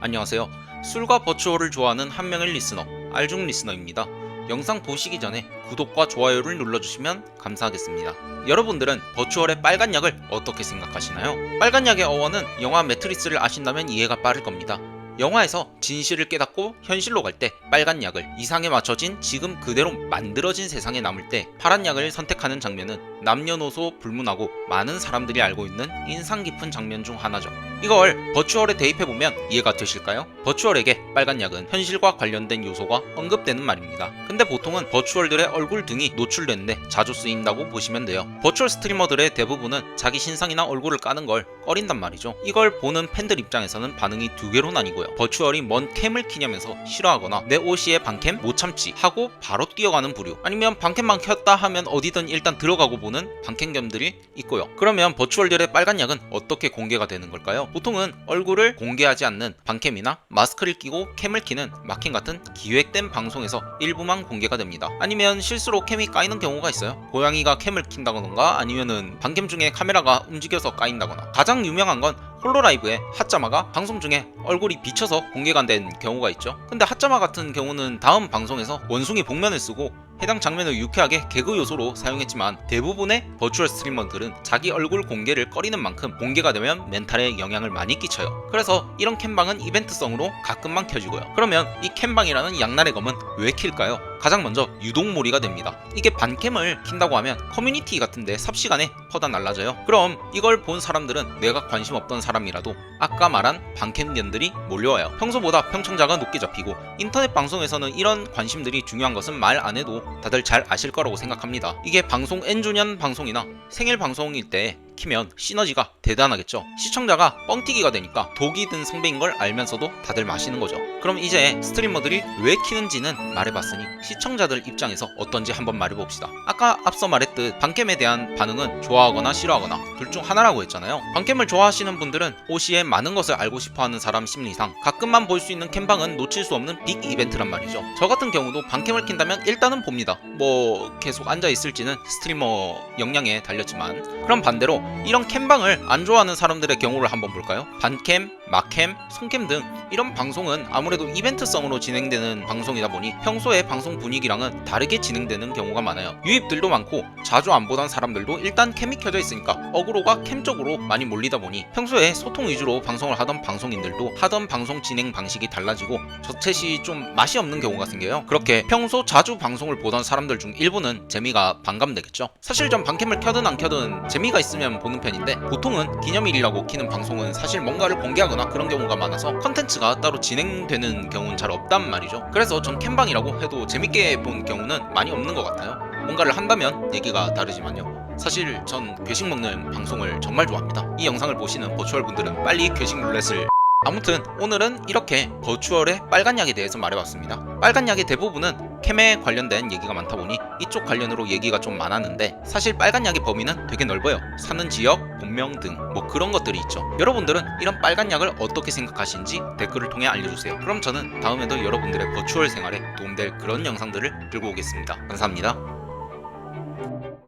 안녕하세요. 술과 버추어를 좋아하는 한 명의 리스너, 알중 리스너입니다. 영상 보시기 전에 구독과 좋아요를 눌러주시면 감사하겠습니다. 여러분들은 버추얼의 빨간 약을 어떻게 생각하시나요? 빨간 약의 어원은 영화 매트리스를 아신다면 이해가 빠를 겁니다. 영화에서 진실을 깨닫고 현실로 갈 때 빨간 약을 이상에 맞춰진 지금 그대로 만들어진 세상에 남을 때 파란 약을 선택하는 장면은 남녀노소 불문하고 많은 사람들이 알고 있는 인상 깊은 장면 중 하나죠. 이걸 버추얼에 대입해보면 이해가 되실까요? 버추얼에게 빨간 약은 현실과 관련된 요소가 언급되는 말입니다. 근데 보통은 버추얼들의 얼굴 등이 노출되는데 자주 쓰인다고 보시면 돼요. 버추얼 스트리머들의 대부분은 자기 신상이나 얼굴을 까는 걸 꺼린단 말이죠. 이걸 보는 팬들 입장에서는 반응이 두 개로 나뉘고요. 버추얼이 뭔 캠을 키냐면서 싫어하거나 내 OC에 반캠 못 참지 하고 바로 뛰어가는 부류, 아니면 반캠만 켰다 하면 어디든 일단 들어가고 보는 반캠견들이 있고요. 그러면 버추얼들의 빨간 약은 어떻게 공개가 되는 걸까요? 보통은 얼굴을 공개하지 않는 반캠이나 마스크를 끼고 캠을 키는 마캠 같은 기획된 방송에서 일부만 공개가 됩니다. 아니면 실수로 캠이 까이는 경우가 있어요. 고양이가 캠을 킨다거나 아니면은 반캠 중에 카메라가 움직여서 까인다거나. 가장 유명한 건 홀로라이브의 핫자마가 방송 중에 얼굴이 비쳐서 공개가 된 경우가 있죠. 근데 핫자마 같은 경우는 다음 방송에서 원숭이 복면을 쓰고 해당 장면을 유쾌하게 개그 요소로 사용했지만, 대부분의 버추얼 스트리머들은 자기 얼굴 공개를 꺼리는 만큼 공개가 되면 멘탈에 영향을 많이 끼쳐요. 그래서 이런 캠방은 이벤트성으로 가끔만 켜지고요. 그러면 이 캠방이라는 양날의 검은 왜 킬까요? 가장 먼저 유독몰이가 됩니다. 이게 반캠을 킨다고 하면 커뮤니티 같은데 삽시간에 퍼다 날라져요. 그럼 이걸 본 사람들은 내가 관심 없던 사람이라도 아까 말한 반캠견들이 몰려와요. 평소보다 평청자가 높게 잡히고, 인터넷 방송에서는 이런 관심들이 중요한 것은 말 안 해도 다들 잘 아실 거라고 생각합니다. 이게 방송 N주년 방송이나 생일 방송일 때 키면 시너지가 대단하겠죠. 시청자가 뻥튀기가 되니까 독이 든 성배인 걸 알면서도 다들 마시는 거죠. 그럼 이제 스트리머들이 왜 키는지는 말해봤으니 시청자들 입장에서 어떤지 한번 말해봅시다. 아까 앞서 말했듯 반캠에 대한 반응은 좋아하거나 싫어하거나 둘 중 하나라고 했잖아요. 반캠을 좋아하시는 분들은 OC의 많은 것을 알고 싶어하는 사람 심리상 가끔만 볼 수 있는 캠방은 놓칠 수 없는 빅 이벤트란 말이죠. 저 같은 경우도 반캠을 킨다면 일단은 봅니다. 뭐 계속 앉아있을지는 스트리머 역량에 달렸지만, 그럼 반대로 이런 캠방을 안 좋아하는 사람들의 경우를 한번 볼까요? 반캠, 마캠, 손캠 등 이런 방송은 아무래도 이벤트성으로 진행되는 방송이다 보니 평소의 방송 분위기랑은 다르게 진행되는 경우가 많아요. 유입들도 많고 자주 안 보던 사람들도 일단 캠이 켜져 있으니까 어그로가 캠 쪽으로 많이 몰리다 보니 평소에 소통 위주로 방송을 하던 방송인들도 하던 방송 진행 방식이 달라지고 저챗이 좀 맛이 없는 경우가 생겨요. 그렇게 평소 자주 방송을 보던 사람들 중 일부는 재미가 반감되겠죠. 사실 전 반캠을 켜든 안 켜든 재미가 있으면 보는 편인데, 보통은 기념일이라고 키는 방송은 사실 뭔가를 공개하거나 그런 경우가 많아서 컨텐츠가 따로 진행되는 경우는 잘 없단 말이죠. 그래서 전 캠방이라고 해도 재밌게 본 경우는 많이 없는 것 같아요. 뭔가를 한다면 얘기가 다르지만요. 사실 전 괴식 먹는 방송을 정말 좋아합니다. 이 영상을 보시는 버추얼 분들은 빨리 괴식 룰렛을. 아무튼 오늘은 이렇게 버추얼의 빨간 약에 대해서 말해봤습니다. 빨간 약의 대부분은 캠에 관련된 얘기가 많다 보니 이쪽 관련으로 얘기가 좀 많았는데, 사실 빨간 약의 범위는 되게 넓어요. 사는 지역, 본명 등 뭐 그런 것들이 있죠. 여러분들은 이런 빨간 약을 어떻게 생각하시는지 댓글을 통해 알려주세요. 그럼 저는 다음에도 여러분들의 버추얼 생활에 도움될 그런 영상들을 들고 오겠습니다. 감사합니다.